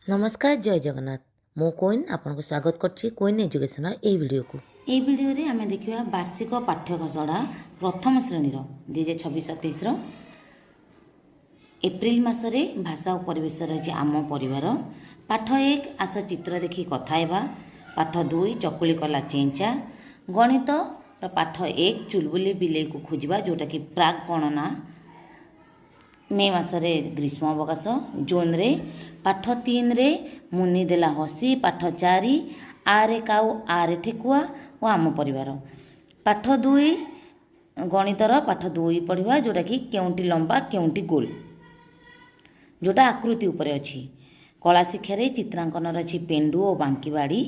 नमस्कार जय जगन्नाथ मो कोइन आपको स्वागत करछि कोइन एजुकेशन ए वीडियो को। এই ভিডিওରେ ଆମେ ଦେଖିବା ବାର୍ଷିକ ପାଠ୍ୟଖସଡ଼ା ପ୍ରଥମ ଶ୍ରେଣୀର 2026-27 ଏପ୍ରିଲ ମାସରେ ଭାଷା ଓ ପରିବେଶ ରହିଛି ଆମ ପରିବାର। ପାଠ 1 ଆସ ଚିତ୍ର ଦେଖି କଥା ହେବା। ପାଠ 2 ଚକୁଳି କଲା ଚେଞ୍ଚା। ଗଣିତର ପାଠ 1 ଚୁଲବୁଲି ବିଲେଇକୁ ଖୋଜିବା ଯେଉଁଟାକି ପ୍ରାକ୍ ଗଣନା। ମେ ମାସରେ ଗ୍ରୀଷ୍ମ ଅବକାଶ। ଜୁନରେ ପାଠ 3ରେ ମୁନି ଦେଲା ହସି। ପାଠ 4 ଆରେ କାଉ ଆରେ ଠେକୁଆ ଓ ଆମ ପରିବାର। ପାଠ 2 ଗଣିତର ପାଠ 2 ପଢ଼ିବା ଯେଉଁଟାକି କେଉଁଟି ଲମ୍ବା କେଉଁଟି ଗୋଲ, ଯେଉଁଟା ଆକୃତି ଉପରେ ଅଛି। କଳା ଶିକ୍ଷାରେ ଚିତ୍ରାଙ୍କନର ଅଛି ପେଣ୍ଡୁ ଓ ବାଙ୍କି ବାଡ଼ି।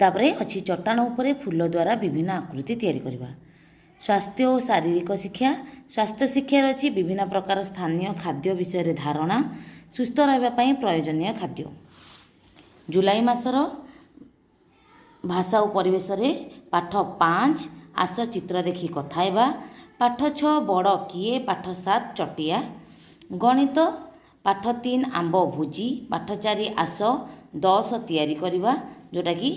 ତାପରେ ଅଛି ଚଟାଣ ଉପରେ ଫୁଲ ଦ୍ୱାରା ବିଭିନ୍ନ ଆକୃତି ତିଆରି କରିବା। ସ୍ୱାସ୍ଥ୍ୟ ଓ ଶାରୀରିକ ଶିକ୍ଷା। ସ୍ୱାସ୍ଥ୍ୟ ଶିକ୍ଷାରେ ଅଛି ବିଭିନ୍ନ ପ୍ରକାର ସ୍ଥାନୀୟ ଖାଦ୍ୟ ବିଷୟରେ ଧାରଣା, ସୁସ୍ଥ ରହିବା ପାଇଁ ପ୍ରয়োଜନୀୟ ଖାଦ୍ୟ। ଜୁଲାଇ ମାସର ଭାଷା ଓ ପରିବେଶରେ ପାଠ 5 ଆସ ଚିତ୍ର ଦେଖି କଥା ହେବା। ପାଠ 6 ବଡ଼ କିଏ। ପାଠ 7 ଚଟିଆ। ଗଣିତ ପାଠ 3 ଆମ୍ବ ଭୋଜି। ପାଠ 4 ଆସ 10 ତିଆରି କରିବା ଯେଉଁଟାକି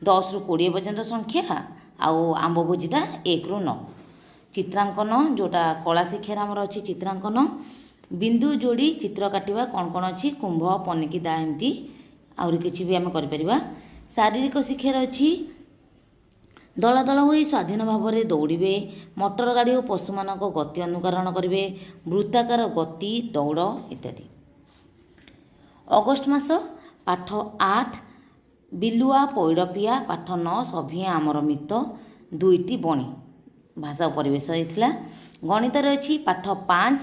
10ରୁ 20 ପର୍ଯ୍ୟନ୍ତ ସଂଖ୍ୟା ଆଉ ଆମ୍ବ ଭୋଜିଟା 1ରୁ 9। ଚିତ୍ରାଙ୍କନ ଯେଉଁଟା କଳା ଶିକ୍ଷାରେ ଆମର ଅଛି ଚିତ୍ରାଙ୍କନ। ବିନ୍ଦୁ ଯୋଡ଼ି ଚିତ୍ର କାଟିବା କ'ଣ କ'ଣ ଅଛି କୁମ୍ଭ ପନିକି ଦା ଏମିତି ଆହୁରି କିଛି ବି ଆମେ କରିପାରିବା। ଶାରୀରିକ ଶିକ୍ଷାରେ ଅଛି ଦଳ ଦଳ ହୋଇ ସ୍ୱାଧୀନ ଭାବରେ ଦୌଡ଼ିବେ, ମଟର ଗାଡ଼ି ଓ ପଶୁମାନଙ୍କ ଗତି ଅନୁକରଣ କରିବେ, ବୃତ୍ତାକାର ଗତି ଦୌଡ଼ ଇତ୍ୟାଦି। ଅଗଷ୍ଟ ମାସ ପାଠ 8 ବିଲୁଆ ପଇଡ଼ପିଆ। ପାଠ 9 ସଭିଏଁ ଆମର ମିତ। 2ଟି ବଣି ଭାଷା ଓ ପରିବେଶ ହେଇଥିଲା। ଗଣିତରେ ଅଛି ପାଠ 5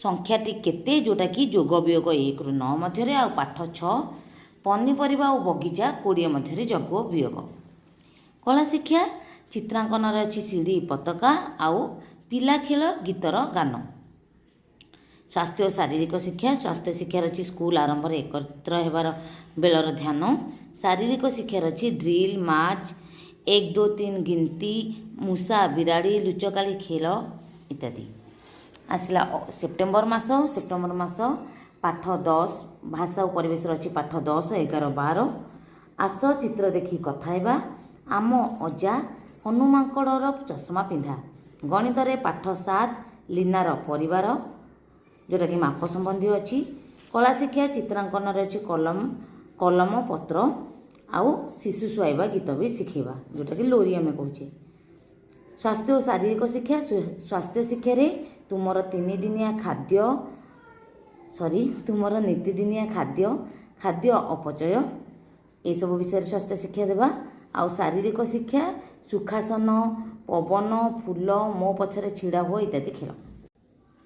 ସଂଖ୍ୟାଟି କେତେ ଯେଉଁଟାକି ଯୋଗ ବିୟୋଗ 1ରୁ 9 ମଧ୍ୟରେ। ଆଉ ପାଠ 6 ପନିପରିବା ଓ ବଗିଚା 20 ମଧ୍ୟରେ ଯୋଗ ଓ ବିୟୋଗ। କଳା ଶିକ୍ଷା ଚିତ୍ରାଙ୍କନରେ ଅଛି ସିଡ଼ି ପତାକା ଆଉ ପିଲା ଖେଳ ଗୀତର ଗାନ। ସ୍ୱାସ୍ଥ୍ୟ ଓ ଶାରୀରିକ ଶିକ୍ଷା। ସ୍ୱାସ୍ଥ୍ୟ ଶିକ୍ଷାର ଅଛି ସ୍କୁଲ ଆରମ୍ଭରେ ଏକତ୍ର ହେବାର ବେଳର ଧ୍ୟାନ। ଶାରୀରିକ ଶିକ୍ଷାର ଅଛି ଡ୍ରିଲ୍ ମାର୍ଚ୍ଚ 1 2 3 ଗିନତି, ମୂଷା ବିରାଡ଼ି ଲୁଚକାଳି ଖେଳ ଇତ୍ୟାଦି। ଆସିଲା ସେପ୍ଟେମ୍ବର ମାସ। ସେପ୍ଟେମ୍ବର ମାସ ପାଠ 10 ଭାଷା ଓ ପରିବେଶରେ ଅଛି ପାଠ 10 11 12 ଆସ ଚିତ୍ର ଦେଖି କଥା ହେବା। ଆମ ଅଜା ହନୁମାଙ୍କଡ଼ର ଚଷମା ପିନ୍ଧା। ଗଣିତରେ ପାଠ 7 ଲିନାର ପରିବାର ଯେଉଁଟାକି ମାପ ସମ୍ବନ୍ଧୀୟ ଅଛି। କଳା ଶିକ୍ଷା ଚିତ୍ରାଙ୍କନରେ ଅଛି କଲମ ପତ୍ର ଆଉ ଶିଶୁ ଶୁଆଇବା ଗୀତ ବି ଶିଖେଇବା ଯେଉଁଟାକି ଲୋରି ଆମେ କହୁଛେ। ସ୍ୱାସ୍ଥ୍ୟ ଓ ଶାରୀରିକ ଶିକ୍ଷା। ସ୍ୱାସ୍ଥ୍ୟ ଶିକ୍ଷାରେ ତୁମର ନୀତିଦିନିଆ ଖାଦ୍ୟ ଅପଚୟ ଏସବୁ ବିଷୟରେ ସ୍ୱାସ୍ଥ୍ୟ ଶିକ୍ଷା ଦେବା। ଆଉ ଶାରୀରିକ ଶିକ୍ଷା ସୁଖାସନ, ପବନ, ଫୁଲ, ମୋ ପଛରେ ଛିଡ଼ା ହୁଅ ଇତ୍ୟାଦି ଖେଳ।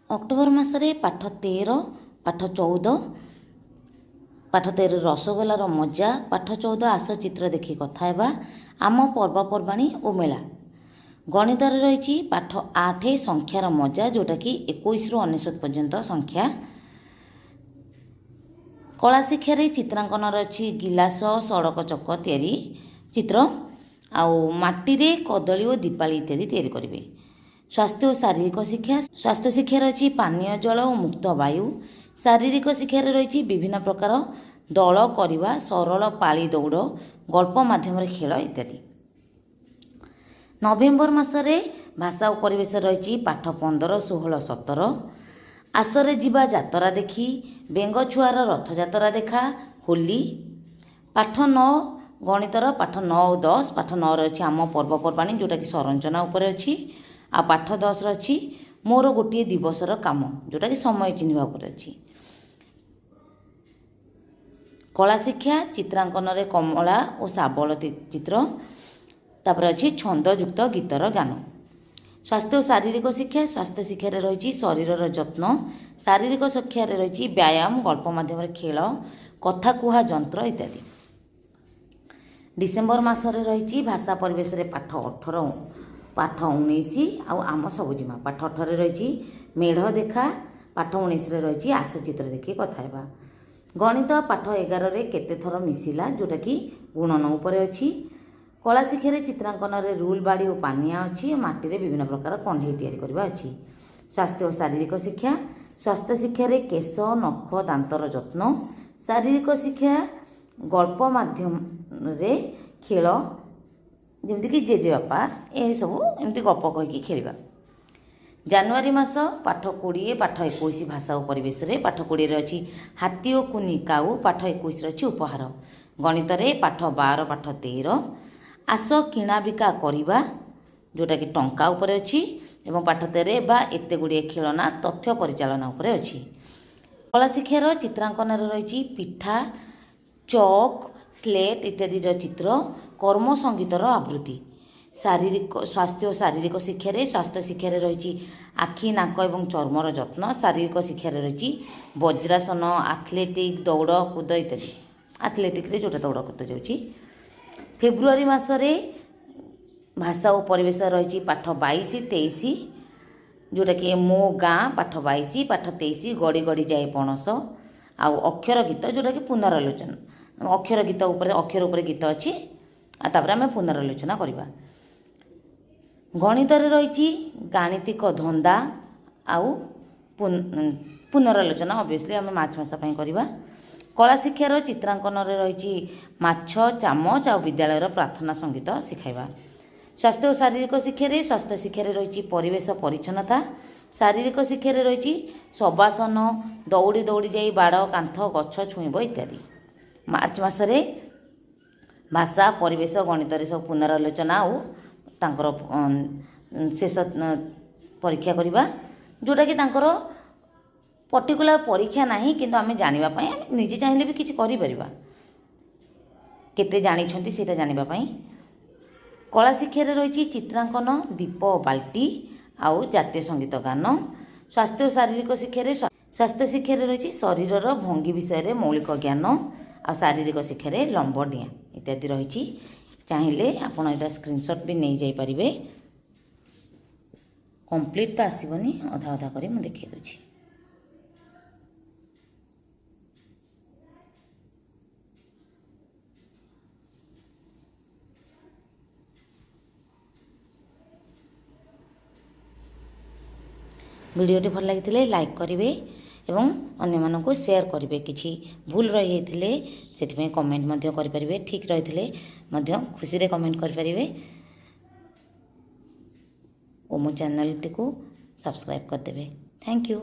ଅକ୍ଟୋବର ମାସରେ ପାଠ 13 ପାଠ 14 ପାଠ 13 ରସଗୋଲାର ମଜା। ପାଠ 14 ଆସ ଚିତ୍ର ଦେଖି କଥା ହେବା। ଆମ ପର୍ବପର୍ବାଣୀ ଓ ମେଳା। ଗଣିତରେ ରହିଛି ପାଠ 8 ସଂଖ୍ୟାର ମଜା ଯେଉଁଟାକି 21ରୁ 99 ପର୍ଯ୍ୟନ୍ତ ସଂଖ୍ୟା। କଳା ଶିକ୍ଷାରେ ଚିତ୍ରାଙ୍କନରେ ଅଛି ଗିଲାସ ସଡ଼କ ଚକ ତିଆରି ଚିତ୍ର ଆଉ ମାଟିରେ କଦଳୀ ଓ ଦୀପାଳି ଇତ୍ୟାଦି ତିଆରି କରିବେ। ସ୍ୱାସ୍ଥ୍ୟ ଓ ଶାରୀରିକ ଶିକ୍ଷା। ସ୍ୱାସ୍ଥ୍ୟ ଶିକ୍ଷାରେ ଅଛି ପାନୀୟ ଜଳ ଓ ମୁକ୍ତ ବାୟୁ। ଶାରୀରିକ ଶିକ୍ଷାରେ ରହିଛି ବିଭିନ୍ନ ପ୍ରକାର ଦଳ କରିବା, ସରଳ ପାଳି ଦୌଡ଼, ଗଳ୍ପ ମାଧ୍ୟମରେ ଖେଳ ଇତ୍ୟାଦି। ନଭେମ୍ବର ମାସରେ ଭାଷା ଓ ପରିବେଶ ରହିଛି ପାଠ 15 16 17 ଆସରେ ଯିବା ଯାତ୍ରା ଦେଖି, ବେଙ୍ଗ ଛୁଆର ରଥଯାତ୍ରା ଦେଖା, ହୋଲି। ପାଠ 9 ଗଣିତର ପାଠ 9 ଓ 10। ପାଠ 9ରେ ଅଛି ଆମ ପର୍ବପର୍ବାଣୀ ଯେଉଁଟାକି ସଂରଚନା ଉପରେ ଅଛି। ଆଉ ପାଠ 10ରେ ଅଛି ମୋର ଗୋଟିଏ ଦିବସର କାମ ଯେଉଁଟାକି ସମୟ ଚିହ୍ନିବା ଉପରେ ଅଛି। କଳା ଶିକ୍ଷା ଚିତ୍ରାଙ୍କନରେ କମଳା ଓ ଶାବଳ ଚିତ୍ର। ତାପରେ ଅଛି ଛନ୍ଦଯୁକ୍ତ ଗୀତର ଗାନ। ସ୍ୱାସ୍ଥ୍ୟ ଓ ଶାରୀରିକ ଶିକ୍ଷା। ସ୍ୱାସ୍ଥ୍ୟ ଶିକ୍ଷାରେ ରହିଛି ଶରୀରର ଯତ୍ନ। ଶାରୀରିକ ଶିକ୍ଷାରେ ରହିଛି ବ୍ୟାୟାମ, ଗଳ୍ପ ମାଧ୍ୟମରେ ଖେଳ, କଥା କୁହା ଯନ୍ତ୍ର ଇତ୍ୟାଦି। ଡିସେମ୍ବର ମାସରେ ରହିଛି ଭାଷା ପରିବେଶରେ ପାଠ 18 ପାଠ 19 ଆଉ ଆମ ସବୁଜିମା। ପାଠ 18ରେ ରହିଛି ମେଢ଼ ଦେଖା। ପାଠ 19ରେ ରହିଛି ଆସ ଚିତ୍ର ଦେଖି କଥା ହେବା। ଗଣିତ ପାଠ 11ରେ କେତେ ଥର ମିଶିଲା ଯେଉଁଟାକି ଗୁଣନ ଉପରେ ଅଛି। କଳା ଶିକ୍ଷାରେ ଚିତ୍ରାଙ୍କନରେ ରୁଲ୍ ବାଡ଼ି ଓ ପାନିଆ ଅଛି। ମାଟିରେ ବିଭିନ୍ନ ପ୍ରକାର କଣ୍ଢେଇ ତିଆରି କରିବା ଅଛି। ସ୍ୱାସ୍ଥ୍ୟ ଓ ଶାରୀରିକ ଶିକ୍ଷା। ସ୍ୱାସ୍ଥ୍ୟ ଶିକ୍ଷାରେ କେଶ, ନଖ, ଦାନ୍ତର ଯତ୍ନ। ଶାରୀରିକ ଶିକ୍ଷା ଗଳ୍ପ ମାଧ୍ୟମରେ ଖେଳ ଯେମିତିକି ଜେଜେବାପା ଏସବୁ ଏମିତି ଗପ କହିକି ଖେଳିବା। ଜାନୁଆରୀ ମାସ ପାଠ 20 ପାଠ 21 ଭାଷା ଓ ପରିବେଶରେ ପାଠ 20ରେ ଅଛି ହାତୀ ଓ କୁନି କାଉ, ପାଠ 21ରେ ଅଛି ଉପହାର। ଗଣିତରେ ପାଠ 12 ପାଠ 13 ଆସ କିଣାବିକା କରିବା ଯେଉଁଟାକି ଟଙ୍କା ଉପରେ ଅଛି ଏବଂ ପାଠ 13 ବା ଏତେ ଗୁଡ଼ିଏ ଖେଳନା ତଥ୍ୟ ପରିଚାଳନା ଉପରେ ଅଛି। କଳା ଶିକ୍ଷାର ଚିତ୍ରାଙ୍କନରେ ରହିଛି ପିଠା, ଚକ୍, ସ୍ଲେଟ୍ ଇତ୍ୟାଦିର ଚିତ୍ର, କର୍ମ ସଙ୍ଗୀତର ଆବୃତ୍ତି। ଶାରୀରିକ ସ୍ୱାସ୍ଥ୍ୟ ଓ ଶାରୀରିକ ଶିକ୍ଷାରେ ସ୍ୱାସ୍ଥ୍ୟ ଶିକ୍ଷାରେ ରହିଛି ଆଖି, ନାକ ଏବଂ ଚର୍ମର ଯତ୍ନ। ଶାରୀରିକ ଶିକ୍ଷାରେ ରହିଛି ବଜ୍ରାସନ, ଆଥଲେଟିକ୍, ଦୌଡ଼ କୁଦ ଇତ୍ୟାଦି। ଆଥଲେଟିକ୍ରେ ଯେଉଁଟା ଦୌଡ଼ କୁଦ ଯାଉଛି। ଫେବୃଆରୀ ମାସରେ ଭାଷା ଓ ପରିବେଶ ରହିଛି ପାଠ 22 23 ଯେଉଁଟାକି ମୋ ଗାଁ ପାଠ 22 ପାଠ 23 ଗଡ଼ି ଗଡ଼ି ଯାଏ ପଣସ। ଆଉ ଅକ୍ଷର ଗୀତ ଯେଉଁଟାକି ପୁନରାଲୋଚନା, ଅକ୍ଷର ଗୀତ ଉପରେ ଅକ୍ଷର ଉପରେ ଗୀତ ଅଛି ଆଉ ତାପରେ ଆମେ ପୁନରାଲୋଚନା କରିବା। ଗଣିତରେ ରହିଛି ଗାଣିତିକ ଧନ୍ଦା ଆଉ ପୁନରାଲୋଚନା ଅବଭିୟସ୍ଲି ଆମେ ମାର୍ଚ୍ଚ ମାସ ପାଇଁ କରିବା। କଳା ଶିକ୍ଷାର ଚିତ୍ରାଙ୍କନରେ ରହିଛି ମାଛ, ଚାମଚ ଆଉ ବିଦ୍ୟାଳୟର ପ୍ରାର୍ଥନା ସଙ୍ଗୀତ ଶିଖାଇବା। ସ୍ୱାସ୍ଥ୍ୟ ଓ ଶାରୀରିକ ଶିକ୍ଷାରେ ସ୍ୱାସ୍ଥ୍ୟ ଶିକ୍ଷାରେ ରହିଛି ପରିବେଶ ପରିଚ୍ଛନ୍ନତା। ଶାରୀରିକ ଶିକ୍ଷାରେ ରହିଛି ଶବାସନ, ଦୌଡ଼ି ଦୌଡ଼ି ଯାଇ ବାଡ଼, କାନ୍ଥ, ଗଛ ଛୁଇଁବ ଇତ୍ୟାଦି। ମାର୍ଚ୍ଚ ମାସରେ ଭାଷା, ପରିବେଶ, ଗଣିତରେ ସବୁ ପୁନରାଲୋଚନା ଆଉ ତାଙ୍କର ଶେଷ ପରୀକ୍ଷା କରିବା ଯେଉଁଟାକି ତାଙ୍କର ପର୍ଟିକୁଲାର ପରୀକ୍ଷା ନାହିଁ କିନ୍ତୁ ଆମେ ଜାଣିବା ପାଇଁ ଆମେ ନିଜେ ଚାହିଁଲେ ବି କିଛି କରିପାରିବା, କେତେ ଜାଣିଛନ୍ତି ସେଇଟା ଜାଣିବା ପାଇଁ। କଳା ଶିକ୍ଷାରେ ରହିଛି ଚିତ୍ରାଙ୍କନ, ଦୀପ, ବାଲ୍ଟି ଆଉ ଜାତୀୟ ସଙ୍ଗୀତ ଗାନ। ସ୍ୱାସ୍ଥ୍ୟ ଓ ଶାରୀରିକ ଶିକ୍ଷାରେ ସ୍ୱାସ୍ଥ୍ୟ ଶିକ୍ଷାରେ ରହିଛି ଶରୀରର ଭଙ୍ଗୀ ବିଷୟରେ ମୌଳିକ ଜ୍ଞାନ ଆଉ ଶାରୀରିକ ଶିକ୍ଷାରେ ଲମ୍ବ ଡିଆଁ ଇତ୍ୟାଦି ରହିଛି। ଚାହିଁଲେ ଆପଣ ଏଇଟା ସ୍କ୍ରିନଶଟ୍ ବି ନେଇଯାଇପାରିବେ। କମ୍ପ୍ଲିଟ୍ ତ ଆସିବନି, ଅଧା ଅଧା କରି ମୁଁ ଦେଖାଇ ଦେଉଛି। ଭିଡ଼ିଓଟି ଭଲ ଲାଗିଥିଲେ ଲାଇକ୍ କରିବେ ଏବଂ ଅନ୍ୟମାନଙ୍କୁ ସେୟାର କରିବେ। କିଛି ଭୁଲ ରହିଯାଇଥିଲେ ସେଥିପାଇଁ କମେଣ୍ଟ ମଧ୍ୟ କରିପାରିବେ, ଠିକ୍ ରହିଥିଲେ ମଧ୍ୟ ଖୁସିରେ କମେଣ୍ଟ କରିପାରିବେ ଓ ମୋ ଚ୍ୟାନେଲଟିକୁ ସବସ୍କ୍ରାଇବ୍ କରିଦେବେ। Thank you.